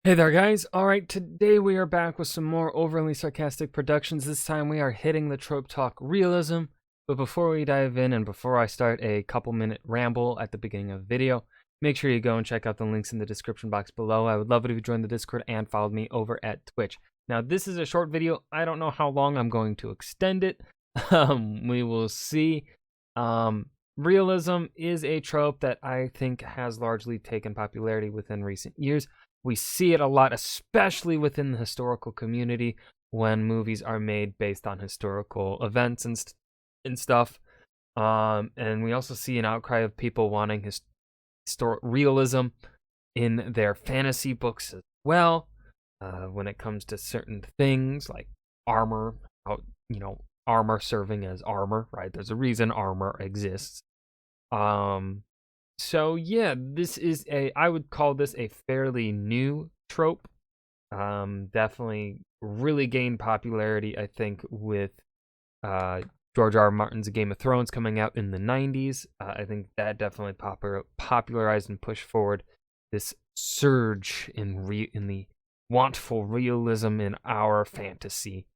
Hey there, guys. Alright, today we are back with some more overly sarcastic productions. This time we are hitting the trope talk realism. But before we dive in and before I start a couple-minute ramble at the beginning of the video, make sure you go and check out the links in the description box below. I would love it if you joined the Discord and followed me over at Twitch. Now, this is a short video. I don't know how long I'm going to extend it. We will see. Realism is a trope that I think has largely taken popularity within recent years. We see it a lot, especially within the historical community, when movies are made based on historical events and stuff. And we also see an outcry of people wanting realism in their fantasy books as well. When it comes to certain things like armor, armor serving as armor, right? There's a reason armor exists. So yeah, I would call this a fairly new trope. Definitely really gained popularity, I think, with George R. R. Martin's Game of Thrones coming out in the 90s. I think that definitely popularized and pushed forward this surge in the wantful realism in our fantasy.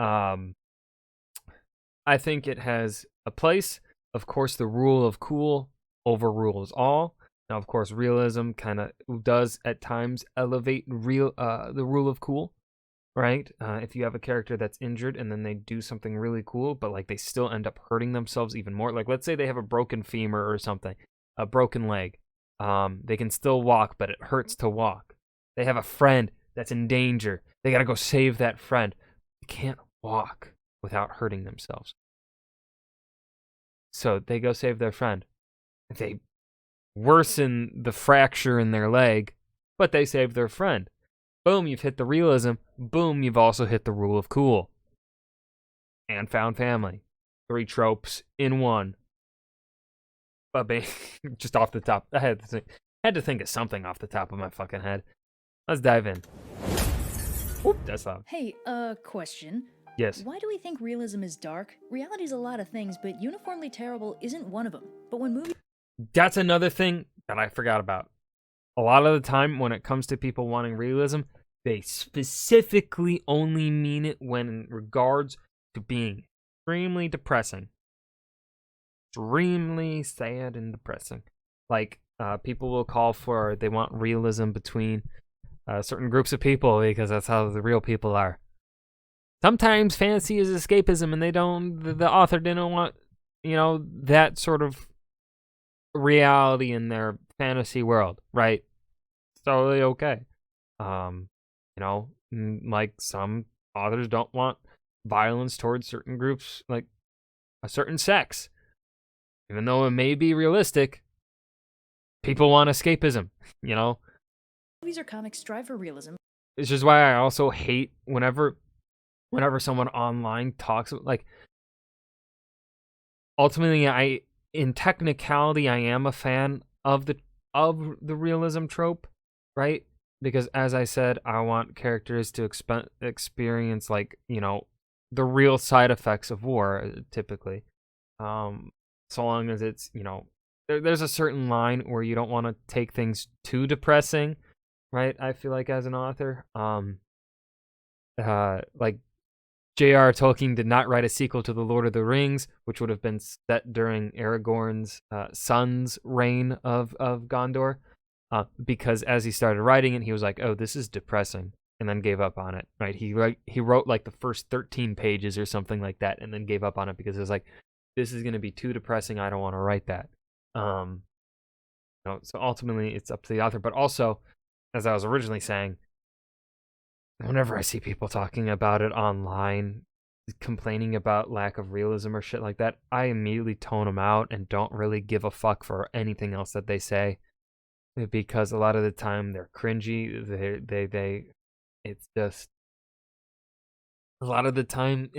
I think it has a place. Of course, the rule of cool overrules all. Now, of course, realism kind of does at times elevate the rule of cool, right? If you have a character that's injured and then they do something really cool, but like they still end up hurting themselves even more. Like, let's say they have a broken femur or something, a broken leg. They can still walk, but it hurts to walk. They have a friend that's in danger. They got to go save that friend. They can't walk without hurting themselves. So they go save their friend. They worsen the fracture in their leg, but they save their friend. Boom, you've hit the realism. Boom, you've also hit the rule of cool. And found family. 3 tropes in one. But just off the top, I had to think of something off the top of my fucking head. Let's dive in. Whoop, that's loud. Hey, question. Yes. Why do we think realism is dark? Reality's a lot of things, but uniformly terrible isn't one of them. But when movies... That's another thing that I forgot about. A lot of the time when it comes to people wanting realism, they specifically only mean it when in regards to being extremely depressing. Extremely sad and depressing. Like, people will call for, they want realism between certain groups of people because that's how the real people are. Sometimes fantasy is escapism and the author didn't want, that sort of reality in their fantasy world, right? It's totally okay. Like some authors don't want violence towards certain groups, like a certain sex. Even though it may be realistic, people want escapism, Movies or comics strive for realism. It's just why I also hate whenever someone online talks, like, ultimately, in technicality, I am a fan of the realism trope, right? Because as I said, I want characters to experience, like, the real side effects of war, typically. So long as it's, there's a certain line where you don't want to take things too depressing, right? I feel like as an author, like, J.R. Tolkien did not write a sequel to The Lord of the Rings, which would have been set during Aragorn's son's reign of Gondor, because as he started writing it, he was like, "Oh, this is depressing," and then gave up on it. Right? He wrote like the first 13 pages or something like that, and then gave up on it because it was like, "This is going to be too depressing. I don't want to write that." So ultimately, it's up to the author. But also, as I was originally saying, whenever I see people talking about it online, complaining about lack of realism or shit like that, I immediately tone them out and don't really give a fuck for anything else that they say, because a lot of the time they're cringy. It's just a lot of the time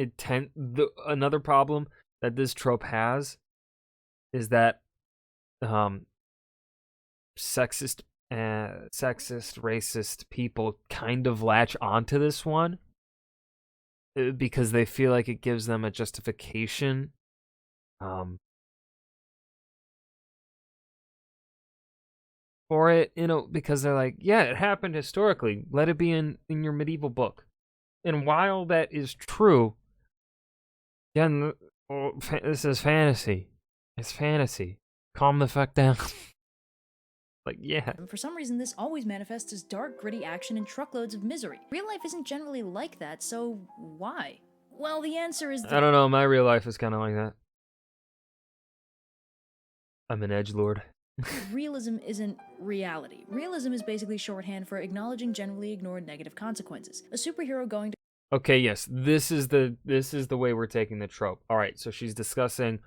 another problem that this trope has is that sexist, racist people kind of latch onto this one because they feel like it gives them a justification for it, because they're like, yeah, it happened historically. Let it be in your medieval book. And while that is true, again, this is fantasy. It's fantasy. Calm the fuck down. Like, yeah. For some reason, this always manifests as dark, gritty action and truckloads of misery. Real life isn't generally like that, so why? Well, the answer is I don't know. My real life is kind of like that. I'm an edgelord. realism isn't reality. Realism is basically shorthand for acknowledging generally ignored negative consequences. A superhero going to Okay, yes, this is the way we're taking the trope. All right, so she's discussing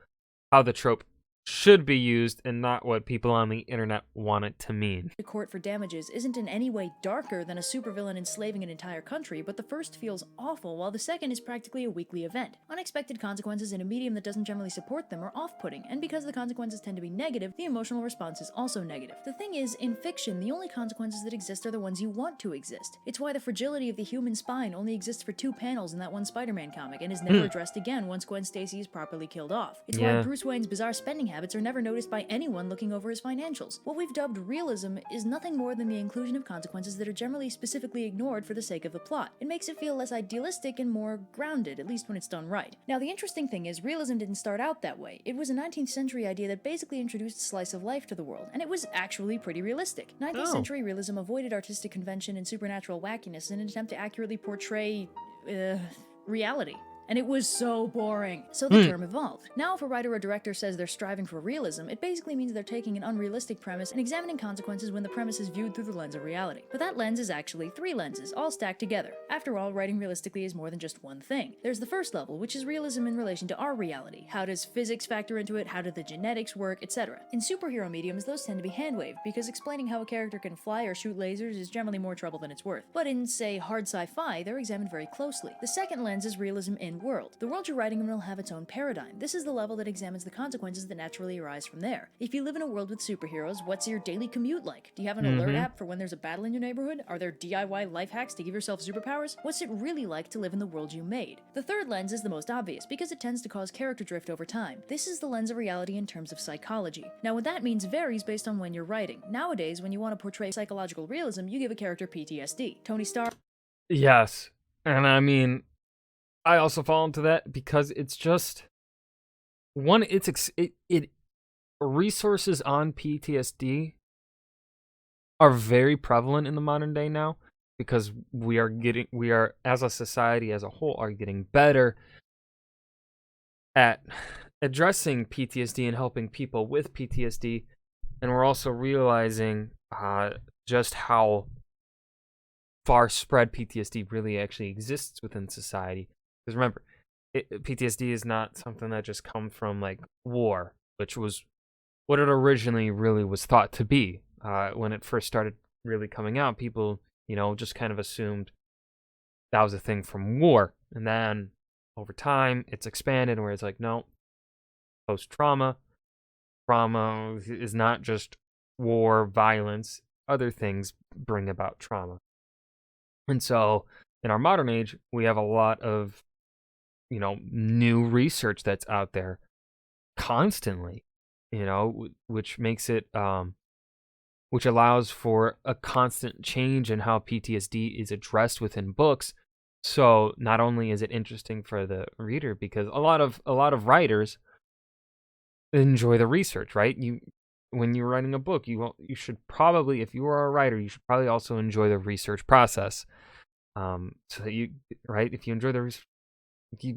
how the trope should be used and not what people on the internet want it to mean. court for damages isn't in any way darker than a supervillain enslaving an entire country, but the first feels awful while the second is practically a weekly event. Unexpected consequences in a medium that doesn't generally support them are off-putting, and because the consequences tend to be negative, the emotional response is also negative. The thing is, in fiction, the only consequences that exist are the ones you want to exist. It's why the fragility of the human spine only exists for 2 panels in that one Spider-Man comic and is never addressed again once Gwen Stacy is properly killed off. It's why Bruce Wayne's bizarre spending habits are never noticed by anyone looking over his financials. What we've dubbed realism is nothing more than the inclusion of consequences that are generally specifically ignored for the sake of the plot. It makes it feel less idealistic and more grounded, at least when it's done right. Now, the interesting thing is, realism didn't start out that way. It was a 19th century idea that basically introduced a slice of life to the world, and it was actually pretty realistic. 19th century realism avoided artistic convention and supernatural wackiness in an attempt to accurately portray reality. And it was so boring. So the term evolved. Now if a writer or director says they're striving for realism, it basically means they're taking an unrealistic premise and examining consequences when the premise is viewed through the lens of reality. But that lens is actually 3 lenses, all stacked together. After all, writing realistically is more than just one thing. There's the first level, which is realism in relation to our reality. How does physics factor into it? How do the genetics work? Etc. In superhero mediums, those tend to be hand-waved, because explaining how a character can fly or shoot lasers is generally more trouble than it's worth. But in, say, hard sci-fi, they're examined very closely. The second lens is realism in world. The world you're writing in will have its own paradigm. This is the level that examines the consequences that naturally arise from there. If you live in a world with superheroes, what's your daily commute like? Do you have an alert app for when there's a battle in your neighborhood? Are there DIY life hacks to give yourself superpowers? What's it really like to live in the world you made? The third lens is the most obvious, because it tends to cause character drift over time. This is the lens of reality in terms of psychology. Now, what that means varies based on when you're writing. Nowadays, when you want to portray psychological realism, you give a character PTSD. Tony Stark. Yes, and I mean, I also fall into that because it's just one. It resources on PTSD are very prevalent in the modern day now, because we are as a society as a whole are getting better at addressing PTSD and helping people with PTSD, and we're also realizing just how far spread PTSD really actually exists within society. Because remember, PTSD is not something that just comes from like war, which was what it originally really was thought to be. When it first started really coming out, people, just kind of assumed that was a thing from war. And then over time, it's expanded where it's like, no, post-trauma. Trauma is not just war, violence. Other things bring about trauma. And so in our modern age, we have a lot of new research that's out there constantly, which makes it, which allows for a constant change in how PTSD is addressed within books. So not only is it interesting for the reader, because a lot of writers enjoy the research, right? When you're writing a book, you should probably, if you are a writer, you should probably also enjoy the research process. So that if you enjoy the research,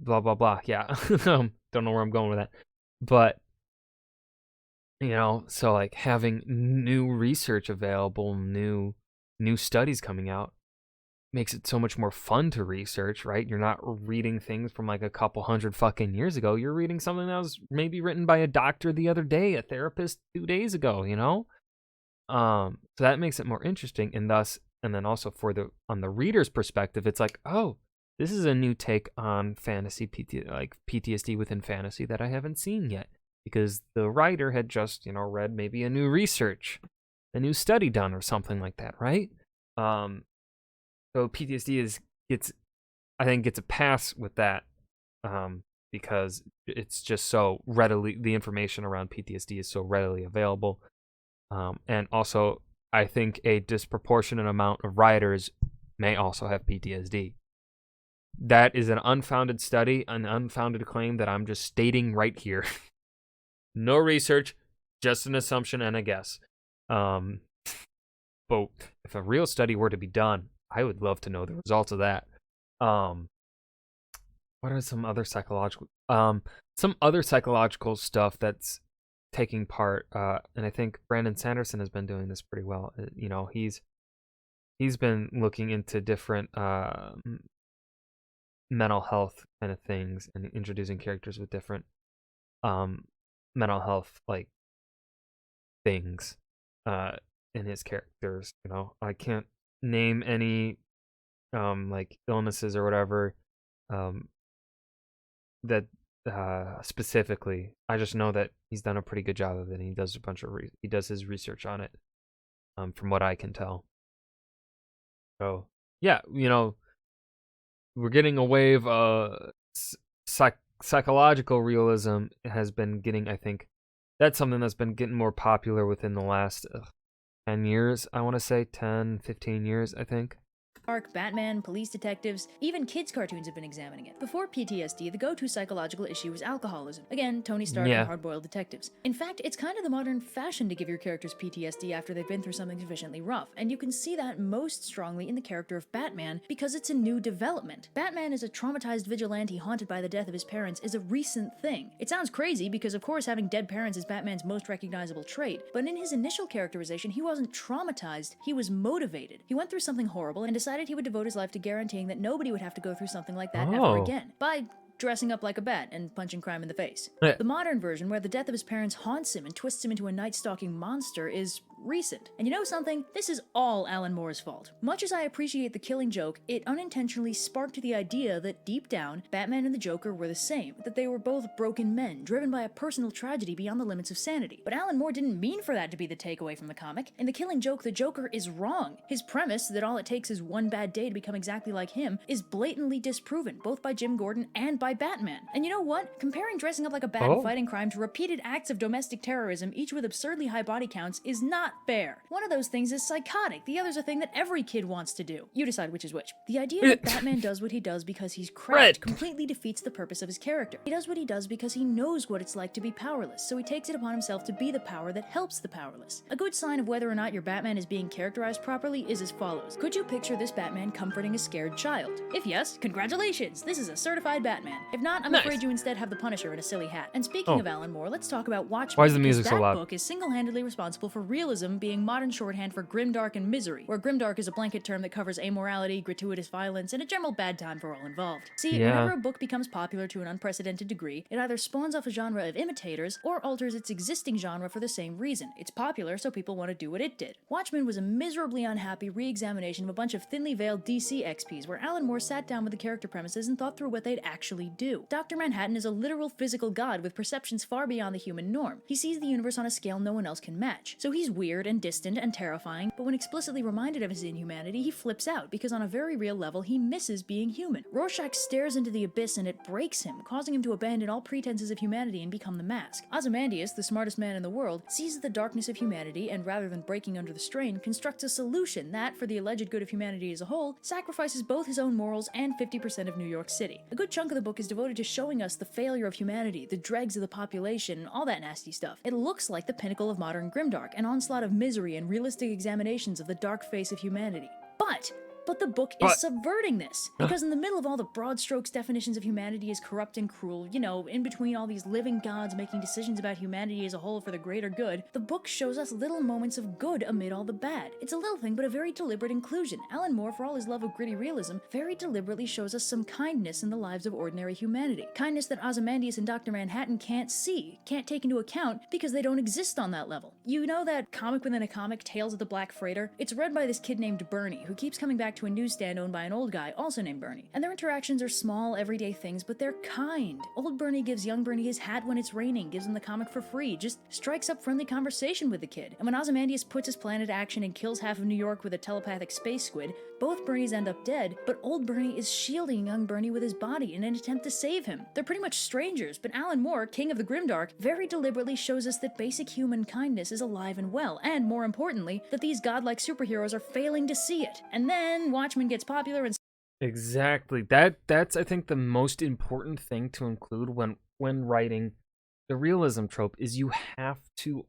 blah blah blah, yeah. Don't know where I'm going with that, but so like having new research available, new studies coming out, makes it so much more fun to research, right? You're not reading things from like a couple hundred fucking years ago. You're reading something that was maybe written by a doctor the other day, a therapist 2 days ago, so that makes it more interesting, and then also on the reader's perspective, it's like, oh, this is a new take on fantasy PTSD within fantasy that I haven't seen yet, because the writer had just, read maybe a new study done or something like that, right? So PTSD gets a pass with that, because it's just so readily, the information around PTSD is so readily available, and also I think a disproportionate amount of writers may also have PTSD. That is an unfounded study, an unfounded claim that I'm just stating right here. No research, just an assumption and a guess. But if a real study were to be done, I would love to know the results of that. What are some other psychological stuff that's taking part? And I think Brandon Sanderson has been doing this pretty well. You know, he's been looking into different mental health kind of things and introducing characters with different mental health like things in his characters. You know, I can't name any like illnesses or whatever that specifically. I just know that he's done a pretty good job of it, and he does a bunch of he does his research on it from what I can tell. So yeah, you know, we're getting a wave of psychological realism has been getting, I think that's something that's been getting more popular within the last 10 years. I want to say 10, 15 years, I think. Batman, police detectives, even kids' cartoons have been examining it. Before PTSD, the go-to psychological issue was alcoholism. Again, Tony Stark and hard-boiled detectives. In fact, it's kind of the modern fashion to give your characters PTSD after they've been through something sufficiently rough, and you can see that most strongly in the character of Batman because it's a new development. Batman as a traumatized vigilante haunted by the death of his parents is a recent thing. It sounds crazy because, of course, having dead parents is Batman's most recognizable trait, but in his initial characterization, he wasn't traumatized, he was motivated. He went through something horrible and decided he would devote his life to guaranteeing that nobody would have to go through something like that ever again, by dressing up like a bat and punching crime in the face. The modern version, where the death of his parents haunts him and twists him into a night-stalking monster, is recent. And you know something? This is all Alan Moore's fault. Much as I appreciate the Killing Joke, it unintentionally sparked the idea that deep down, Batman and the Joker were the same, that they were both broken men, driven by a personal tragedy beyond the limits of sanity. But Alan Moore didn't mean for that to be the takeaway from the comic. In the Killing Joke, the Joker is wrong. His premise, that all it takes is one bad day to become exactly like him, is blatantly disproven, both by Jim Gordon and by Batman. And you know what? Comparing dressing up like a bat and fighting crime to repeated acts of domestic terrorism, each with absurdly high body counts, is not fair. One of those things is psychotic, the other's a thing that every kid wants to do. You decide which is which. The idea that Batman does what he does because he's cracked completely defeats the purpose of his character. He does what he does because he knows what it's like to be powerless, so he takes it upon himself to be the power that helps the powerless. A good sign of whether or not your Batman is being characterized properly is as follows. Could you picture this Batman comforting a scared child? If yes, congratulations, this is a certified Batman. If not, I'm afraid you instead have the Punisher in a silly hat. And speaking of Alan Moore, let's talk about Watchmen. Why is the music so loud? That book is single-handedly responsible for realism being modern shorthand for grimdark and misery, where grimdark is a blanket term that covers amorality, gratuitous violence, and a general bad time for all involved. See, whenever a book becomes popular to an unprecedented degree, it either spawns off a genre of imitators, or alters its existing genre for the same reason. It's popular, so people want to do what it did. Watchmen was a miserably unhappy re-examination of a bunch of thinly veiled DC XPs, where Alan Moore sat down with the character premises and thought through what they'd actually do. Dr. Manhattan is a literal physical god with perceptions far beyond the human norm. He sees the universe on a scale no one else can match. So he's weird and distant and terrifying, but when explicitly reminded of his inhumanity, he flips out, because on a very real level, he misses being human. Rorschach stares into the abyss and it breaks him, causing him to abandon all pretenses of humanity and become the Mask. Ozymandias, the smartest man in the world, sees the darkness of humanity and, rather than breaking under the strain, constructs a solution that, for the alleged good of humanity as a whole, sacrifices both his own morals and 50% of New York City. A good chunk of the book is devoted to showing us the failure of humanity, the dregs of the population, all that nasty stuff. It looks like the pinnacle of modern grimdark, an onslaught of misery and realistic examinations of the dark face of humanity. But the book is subverting this, because in the middle of all the broad strokes definitions of humanity as corrupt and cruel, you know, in between all these living gods making decisions about humanity as a whole for the greater good, the book shows us little moments of good amid all the bad. It's a little thing, but a very deliberate inclusion. Alan Moore, for all his love of gritty realism, very deliberately shows us some kindness in the lives of ordinary humanity. Kindness that Ozymandias and Dr. Manhattan can't see, can't take into account, because they don't exist on that level. You know that comic within a comic, Tales of the Black Freighter? It's read by this kid named Bernie, who keeps coming back back to a newsstand owned by an old guy, also named Bernie. And their interactions are small, everyday things, but they're kind. Old Bernie gives young Bernie his hat when it's raining, gives him the comic for free, just strikes up friendly conversation with the kid. And when Ozymandias puts his plan into action and kills half of New York with a telepathic space squid, both Bernies end up dead, but old Bernie is shielding young Bernie with his body in an attempt to save him. They're pretty much strangers, but Alan Moore, king of the Grimdark, very deliberately shows us that basic human kindness is alive and well, and more importantly, that these godlike superheroes are failing to see it. And then Watchmen gets popular and Exactly. That's I think the most important thing to include when writing the realism trope is you have to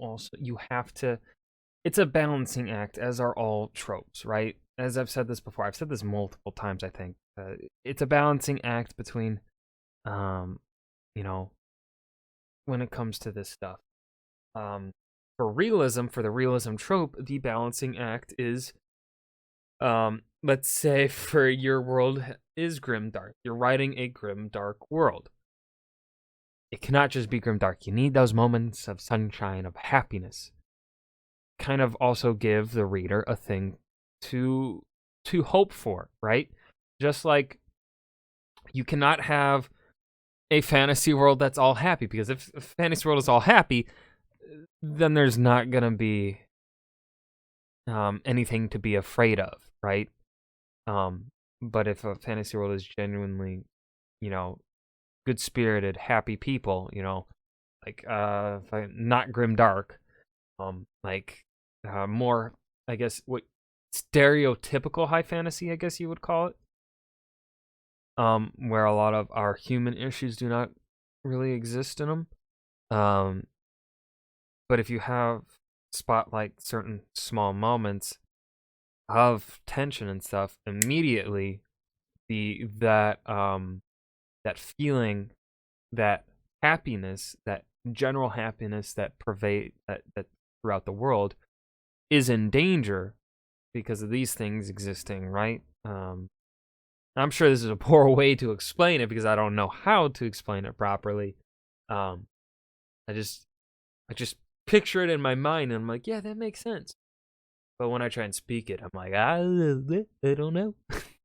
it's a balancing act, as are all tropes, right? As I've said this before, I've said this multiple times, I think. It's a balancing act between when it comes to this stuff. For the realism trope, the balancing act is, let's say for your world is grimdark. You're writing a grimdark world. It cannot just be grimdark. You need those moments of sunshine, of happiness. Kind of also give the reader a thing to hope for, right? Just like you cannot have a fantasy world that's all happy, because if a fantasy world is all happy, then there's not gonna be anything to be afraid of, right? But if a fantasy world is genuinely, good-spirited, happy people, not grimdark, more, I guess, what stereotypical high fantasy, I guess you would call it, where a lot of our human issues do not really exist in them. But if you have spotlight certain small moments of tension and stuff, immediately that feeling, that happiness, that general happiness that pervade that throughout the world is in danger because of these things existing, right? I'm sure this is a poor way to explain it because I don't know how to explain it properly. I just picture it in my mind and I'm like, yeah, that makes sense. But when I try and speak it, I'm like, I don't know.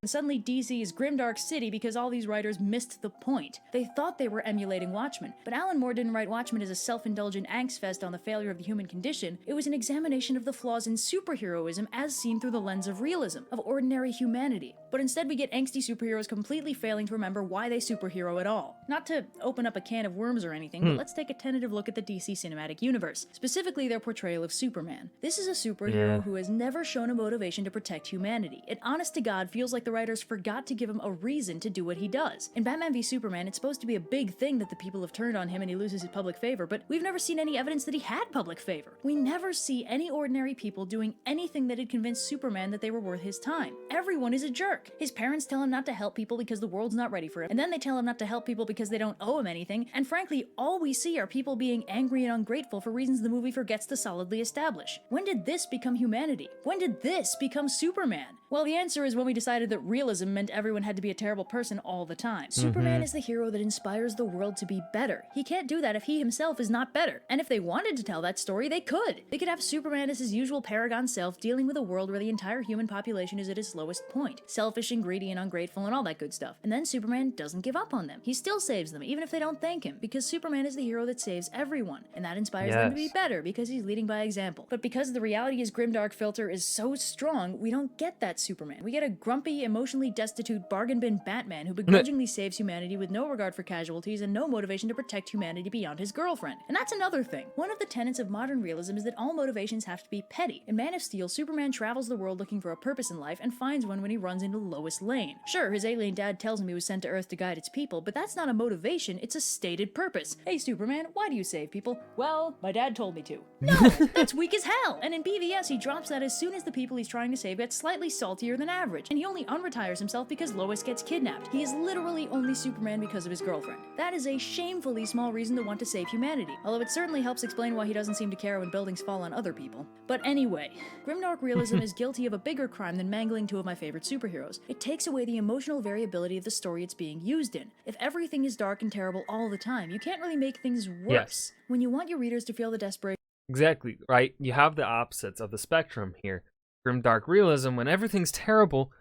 And suddenly DC is Grimdark City because all these writers missed the point. They thought they were emulating Watchmen, but Alan Moore didn't write Watchmen as a self-indulgent angst fest on the failure of the human condition. It was an examination of the flaws in superheroism as seen through the lens of realism, of ordinary humanity. But instead we get angsty superheroes completely failing to remember why they superhero at all. Not to open up a can of worms or anything, but let's take a tentative look at the DC cinematic universe, specifically their portrayal of Superman. This is a superhero who has never shown a motivation to protect humanity. It honest to God feels like the writers forgot to give him a reason to do what he does. In Batman v Superman, it's supposed to be a big thing that the people have turned on him and he loses his public favor, but we've never seen any evidence that he had public favor. We never see any ordinary people doing anything that had convinced Superman that they were worth his time. Everyone is a jerk. His parents tell him not to help people because the world's not ready for him, and then they tell him not to help people because they don't owe him anything, and frankly, all we see are people being angry and ungrateful for reasons the movie forgets to solidly establish. When did this become humanity? When did this become Superman? Well, the answer is when we decided that realism meant everyone had to be a terrible person all the time. Superman is the hero that inspires the world to be better. He can't do that if he himself is not better. And if they wanted to tell that story, they could. They could have Superman as his usual paragon self dealing with a world where the entire human population is at its lowest point. Selfish and greedy and ungrateful and all that good stuff. And then Superman doesn't give up on them. He still saves them, even if they don't thank him, because Superman is the hero that saves everyone. And that inspires them to be better because he's leading by example. But because the reality is grimdark filter is so strong, we don't get that Superman. We get a grumpy, emotionally destitute bargain bin Batman who begrudgingly saves humanity with no regard for casualties and no motivation to protect humanity beyond his girlfriend. And that's another thing. One of the tenets of modern realism is that all motivations have to be petty. In Man of Steel, Superman travels the world looking for a purpose in life and finds one when he runs into Lois Lane. Sure, his alien dad tells him he was sent to Earth to guide its people, but that's not a motivation, it's a stated purpose. Hey Superman, why do you save people? Well, my dad told me to. No, that's weak as hell! And in BVS, he drops that as soon as the people he's trying to save get slightly saltier than average, and he only unretires himself because Lois gets kidnapped. He is literally only Superman because of his girlfriend. That is a shamefully small reason to want to save humanity, although it certainly helps explain why he doesn't seem to care when buildings fall on other people. But anyway, grimdark realism is guilty of a bigger crime than mangling two of my favorite superheroes. It takes away the emotional variability of the story it's being used in. If everything is dark and terrible all the time, you can't really make things worse. When you want your readers to feel the desperation. Exactly, right? You have the opposites of the spectrum here. Grimdark realism, when everything's terrible,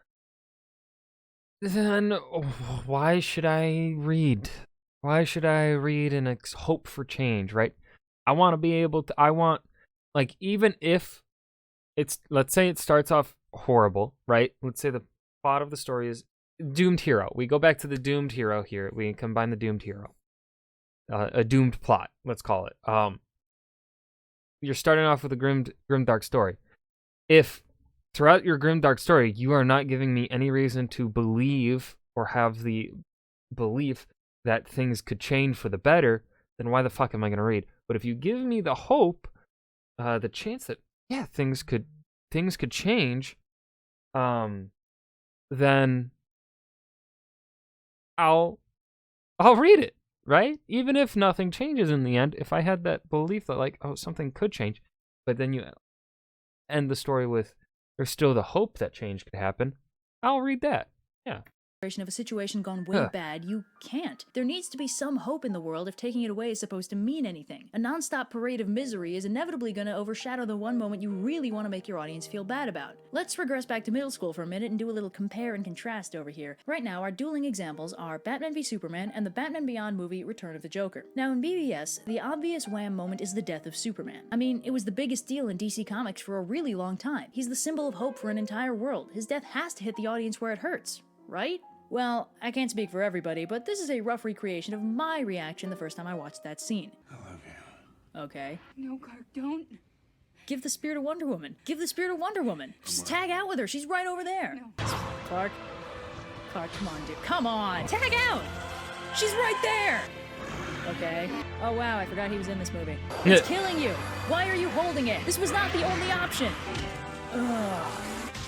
then why should I read? Why should I read and hope for change, right? I want to be able to, like, even if let's say it starts off horrible, right? Let's say the plot of the story is doomed hero. We go back to the doomed hero here. We combine the doomed hero. A doomed plot, let's call it. You're starting off with a grimdark story. If throughout your grimdark story, you are not giving me any reason to believe or have the belief that things could change for the better, then why the fuck am I going to read? But if you give me the hope, the chance that, yeah, things could change, then I'll read it, right? Even if nothing changes in the end, if I had that belief that, like, oh, something could change, but then you end the story with there's still the hope that change could happen, I'll read that. Yeah. Of a situation gone way bad, you can't. There needs to be some hope in the world if taking it away is supposed to mean anything. A non-stop parade of misery is inevitably going to overshadow the one moment you really want to make your audience feel bad about. Let's regress back to middle school for a minute and do a little compare and contrast over here. Right now, our dueling examples are Batman v Superman and the Batman Beyond movie Return of the Joker. Now in BVS, the obvious wham moment is the death of Superman. I mean, it was the biggest deal in DC Comics for a really long time. He's the symbol of hope for an entire world. His death has to hit the audience where it hurts, right? Well, I can't speak for everybody, but this is a rough recreation of my reaction the first time I watched that scene. I love you. Okay. No, Clark, don't. Give the spirit of Wonder Woman. Give the spirit of Wonder Woman. Just tag out with her. She's right over there. No. Clark, come on, dude. Come on. Tag out. She's right there. Okay. Oh, wow, I forgot he was in this movie. It's killing you. Why are you holding it? This was not the only option. Ugh.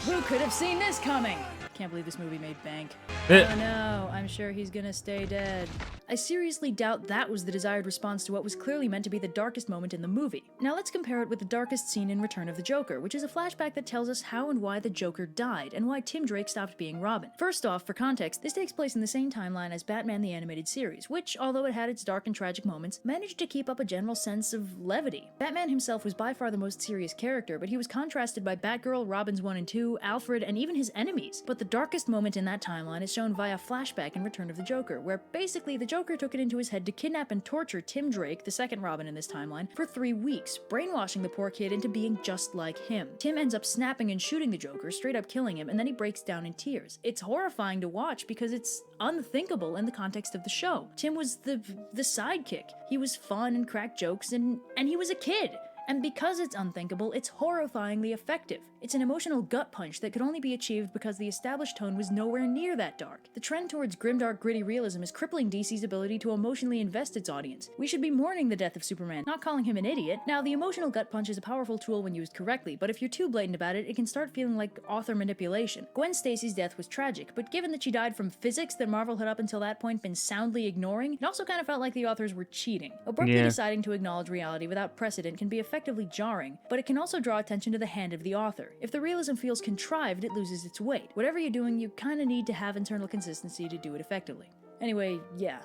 Who could have seen this coming? Can't believe this movie made bank. Oh no, I'm sure he's gonna stay dead. I seriously doubt that was the desired response to what was clearly meant to be the darkest moment in the movie. Now let's compare it with the darkest scene in Return of the Joker, which is a flashback that tells us how and why the Joker died, and why Tim Drake stopped being Robin. First off, for context, this takes place in the same timeline as Batman the Animated Series, which, although it had its dark and tragic moments, managed to keep up a general sense of levity. Batman himself was by far the most serious character, but he was contrasted by Batgirl, Robins 1 and 2, Alfred, and even his enemies. But the darkest moment in that timeline is shown via flashback in Return of the Joker, where basically the Joker took it into his head to kidnap and torture Tim Drake, the second Robin in this timeline, for 3 weeks, brainwashing the poor kid into being just like him. Tim ends up snapping and shooting the Joker, straight up killing him, and then he breaks down in tears. It's horrifying to watch because it's unthinkable in the context of the show. Tim was the sidekick. He was fun and cracked jokes, and he was a kid. And because it's unthinkable, it's horrifyingly effective. It's an emotional gut punch that could only be achieved because the established tone was nowhere near that dark. The trend towards grimdark, gritty realism is crippling DC's ability to emotionally invest its audience. We should be mourning the death of Superman, not calling him an idiot. Now, the emotional gut punch is a powerful tool when used correctly, but if you're too blatant about it, it can start feeling like author manipulation. Gwen Stacy's death was tragic, but given that she died from physics that Marvel had up until that point been soundly ignoring, it also kind of felt like the authors were cheating. Abruptly deciding to acknowledge reality without precedent can be effectively jarring, but it can also draw attention to the hand of the author. If the realism feels contrived, it loses its weight. Whatever you're doing, you kinda need to have internal consistency to do it effectively. Anyway, yeah.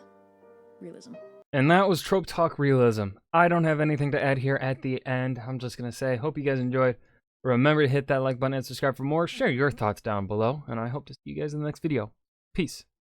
Realism. And that was Trope Talk Realism. I don't have anything to add here at the end. I'm just gonna say, hope you guys enjoyed. Remember to hit that like button and subscribe for more. Share your thoughts down below, and I hope to see you guys in the next video. Peace.